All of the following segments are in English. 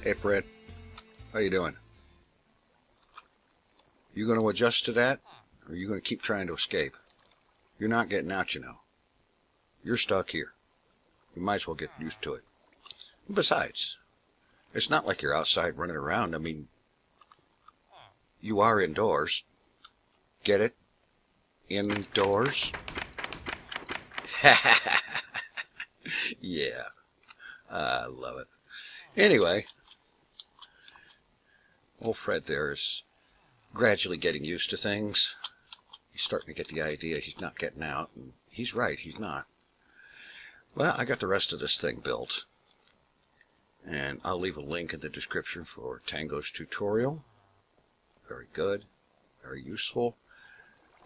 Hey Fred, how you doing? You going to adjust to that, or are you going to keep trying to escape? You're not getting out, you know. You're stuck here. You might as well get used to it. And besides, it's not like you're outside running around. I mean, you are indoors. Get it? Indoors? Yeah, I love it. Anyway, old Fred there is gradually getting used to things. He's starting to get the idea he's not getting out, and he's right, he's not. Well, I got the rest of this thing built, and I'll leave a link in the description for Tango's tutorial. Very good, very useful.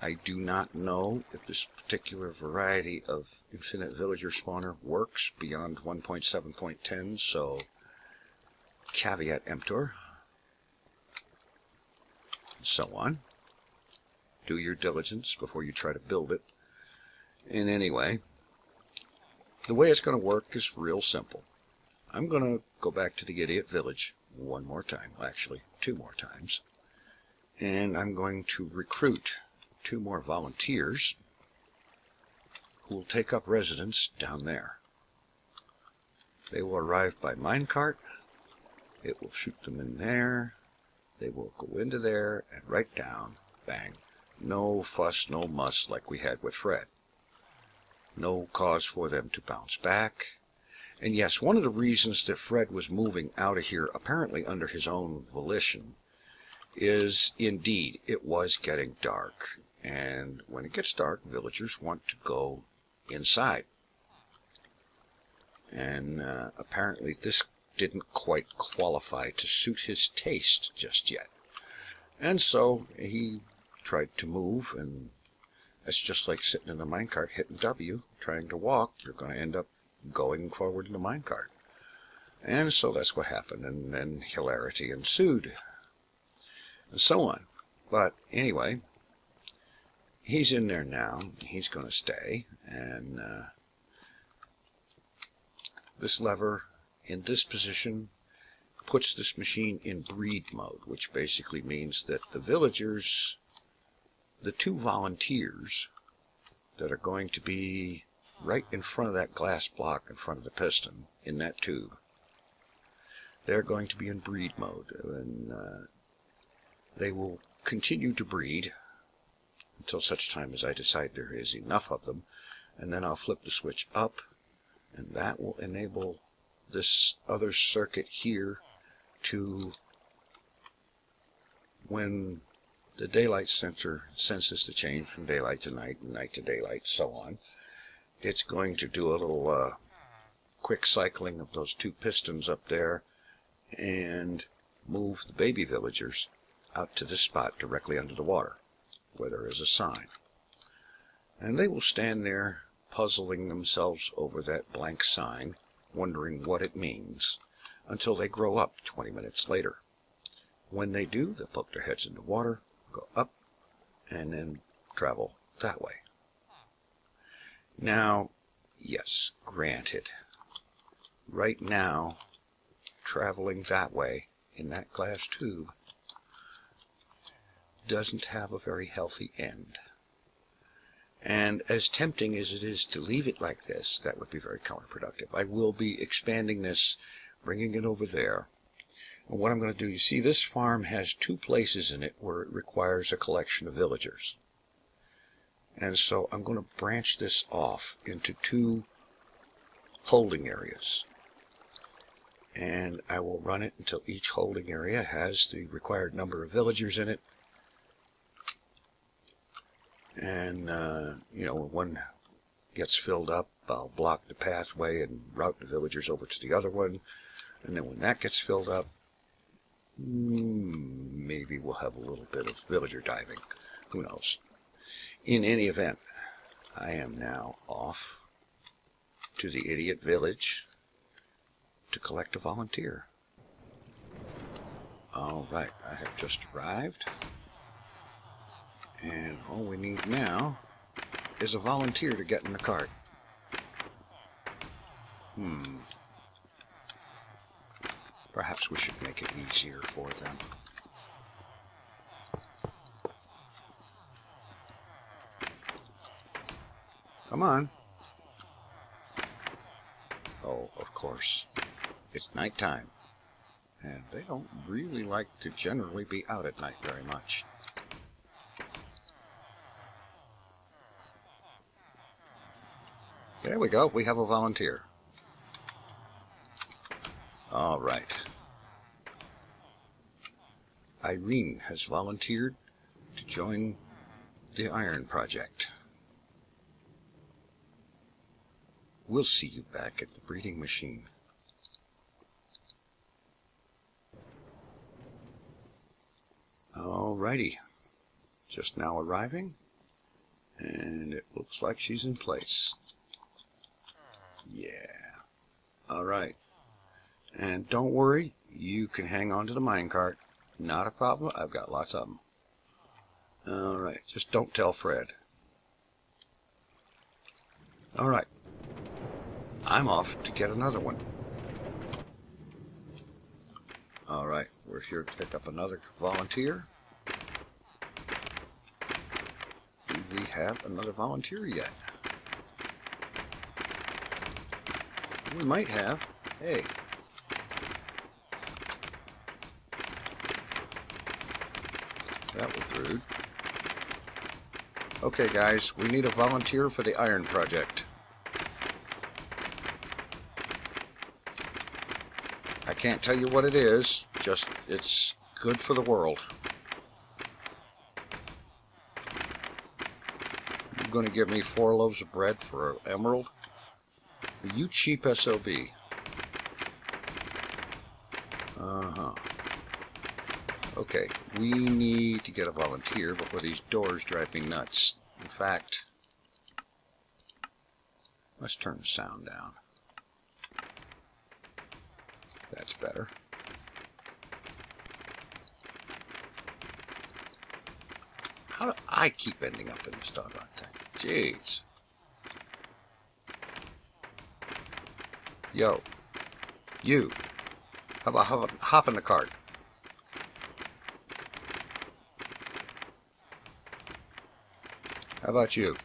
I do not know if this particular variety of infinite villager spawner works beyond 1.7.10, so caveat emptor. And so on. Do your diligence before you try to build it. And anyway, the way it's going to work is real simple. I'm going to go back to the idiot village one more time, well, actually 2 more times, and I'm going to recruit 2 more volunteers who will take up residence down there. They will arrive by minecart. It will shoot them in there. They will go into there and right down. Bang. No fuss, no muss like we had with Fred. No cause for them to bounce back. And yes, one of the reasons that Fred was moving out of here, apparently under his own volition, is indeed it was getting dark. And when it gets dark, villagers want to go inside. And apparently this didn't quite qualify to suit his taste just yet. And so he tried to move, and it's just like sitting in a minecart hitting W, trying to walk. You're going to end up going forward in the minecart. And so that's what happened, and then hilarity ensued, and so on. But anyway, he's in there now. He's going to stay, and this lever in this position puts this machine in breed mode, which basically means that the villagers, the 2 volunteers that are going to be right in front of that glass block in front of the piston in that tube, they're going to be in breed mode, and they will continue to breed until such time as I decide there is enough of them, and then I'll flip the switch up, and that will enable this other circuit here to, when the daylight sensor senses the change from daylight to night and night to daylight, so on, it's going to do a little quick cycling of those 2 pistons up there and move the baby villagers out to this spot directly under the water where there is a sign. And they will stand there puzzling themselves over that blank sign, wondering what it means, until they grow up 20 minutes later. When they do, they'll poke their heads in the water, go up, and then travel that way. Now, yes, granted, right now, traveling that way in that glass tube doesn't have a very healthy end. And as tempting as it is to leave it like this, that would be very counterproductive. I will be expanding this, bringing it over there. And what I'm going to do, you see this farm has 2 places in it where it requires a collection of villagers. And so I'm going to branch this off into 2 holding areas. And I will run it until each holding area has the required number of villagers in it. And, you know, when one gets filled up, I'll block the pathway and route the villagers over to the other one. And then when that gets filled up, maybe we'll have a little bit of villager diving. Who knows? In any event, I am now off to the idiot village to collect a volunteer. All right, I have just arrived. And all we need now is a volunteer to get in the cart. Perhaps we should make it easier for them. Come on. Oh, of course. It's nighttime. And they don't really like to generally be out at night very much. There we go. We have a volunteer. All right. Irene has volunteered to join the iron project. We'll see you back at the breeding machine. Alrighty. Just now arriving, and it looks like she's in place. Yeah. Alright. And don't worry, you can hang on to the minecart. Not a problem. I've got lots of them. Alright, just don't tell Fred. Alright. I'm off to get another one. Alright, we're here to pick up another volunteer. Do we have another volunteer yet? We might have. Hey. That was rude. Okay, guys, we need a volunteer for the iron project. I can't tell you what it is, just it's good for the world. You're going to give me 4 loaves of bread for an emerald? You cheap SOB. Uh-huh. Okay, we need to get a volunteer before these doors drive me nuts. In fact, let's turn the sound down. That's better. How do I keep ending up in this doggone thing? Jeez. Yo. You. How about hop in the cart? How about you?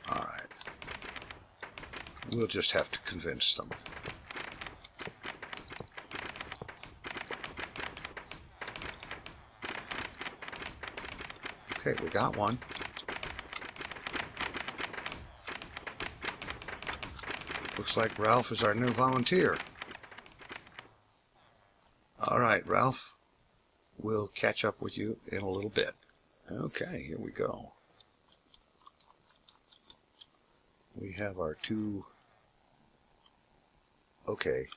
All right. We'll just have to convince them. Okay, we got one. Looks like Ralph is our new volunteer. All right, Ralph. We'll catch up with you in a little bit. Okay, here we go. We have our 2... Okay,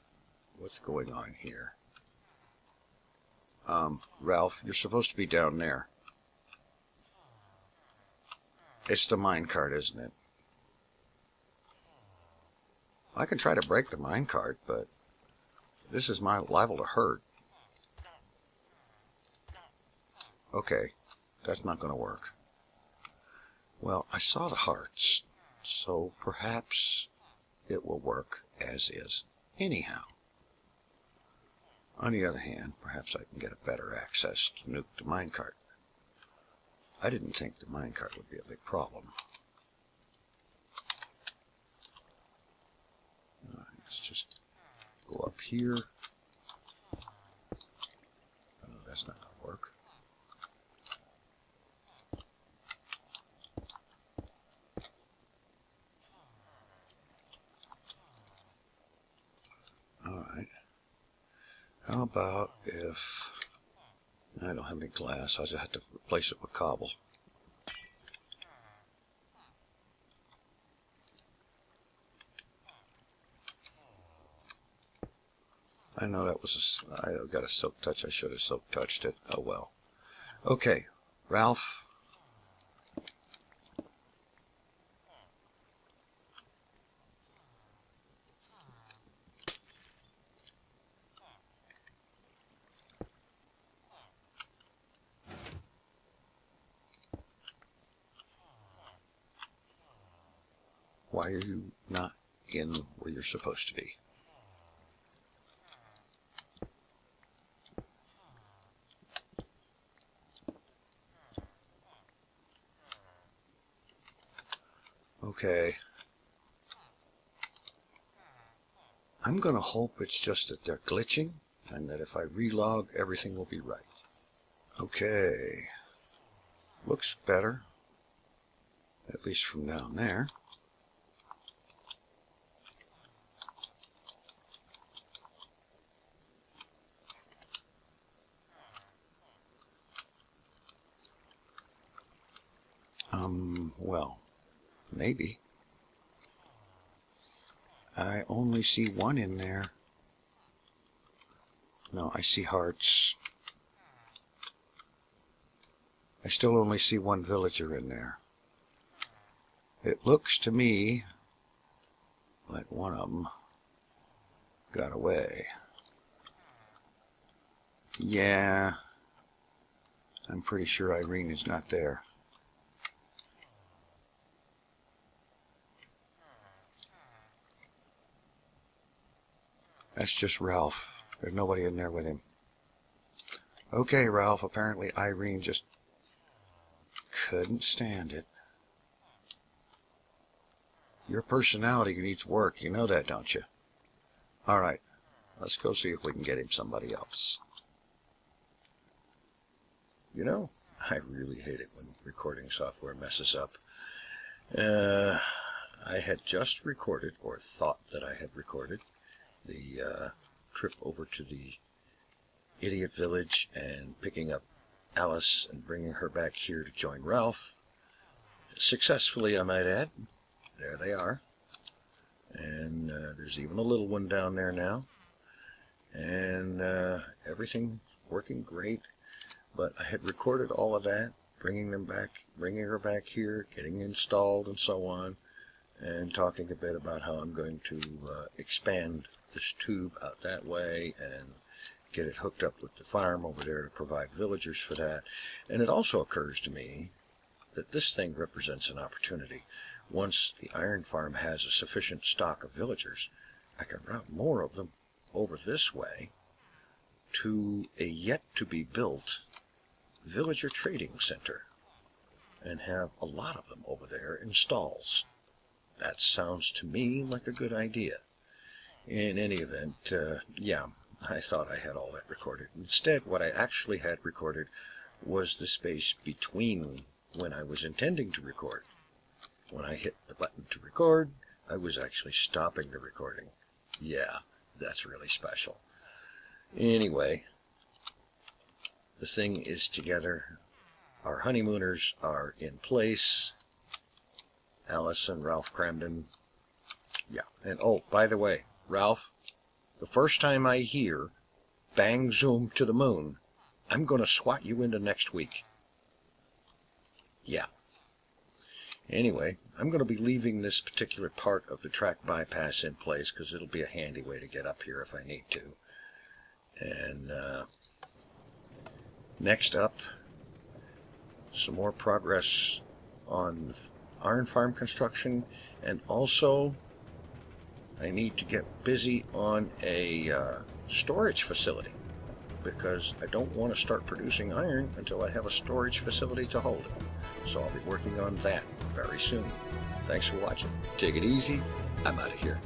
what's going on here? Ralph, you're supposed to be down there. It's the minecart, isn't it? I can try to break the minecart, but this is liable to hurt. Okay, that's not going to work. Well, I saw the hearts, so perhaps it will work as is. Anyhow, on the other hand, perhaps I can get a better access to nuke the minecart. I didn't think the minecart would be a big problem. Let's just go up here. Oh, that's not going to work. Alright. How about if... I don't have any glass. I just have to replace it with cobble. I know that was I got a silk touch. I should have silk touched it. Oh well. Okay, Ralph. Why are you not in where you're supposed to be? Okay. I'm going to hope it's just that they're glitching, and that if I relog, everything will be right. Okay. Looks better. At least from down there. Well, maybe. I only see one in there. No, I see hearts. I still only see one villager in there. It looks to me like one of them got away. Yeah, I'm pretty sure Irene is not there. That's just Ralph. There's nobody in there with him. Okay, Ralph, apparently Irene just couldn't stand it. Your personality needs work. You know that, don't you? All right, let's go see if we can get him somebody else. You know, I really hate it when recording software messes up. I had just recorded, or thought that I had recorded, the trip over to the idiot village and picking up Alice and bringing her back here to join Ralph. Successfully, I might add. There they are. And there's even a little one down there now. And everything working great. But I had recorded all of that, bringing her back here, getting installed and so on, and talking a bit about how I'm going to expand this tube out that way and get it hooked up with the farm over there to provide villagers for that. And it also occurs to me that this thing represents an opportunity. Once the iron farm has a sufficient stock of villagers, I can route more of them over this way to a yet-to-be-built villager trading center and have a lot of them over there in stalls. That sounds to me like a good idea. In any event, yeah, I thought I had all that recorded. Instead, what I actually had recorded was the space between when I was intending to record. When I hit the button to record, I was actually stopping the recording. Yeah, that's really special. Anyway, the thing is together. Our honeymooners are in place. Alice and Ralph Cramden. Yeah, and oh, by the way, Ralph, the first time I hear bang zoom to the moon, I'm going to swat you into next week. Yeah. Anyway, I'm going to be leaving this particular part of the track bypass in place because it'll be a handy way to get up here if I need to. And next up, some more progress on iron farm construction, and also I need to get busy on a storage facility because I don't want to start producing iron until I have a storage facility to hold it. So I'll be working on that very soon. Thanks for watching. Take it easy. I'm out of here.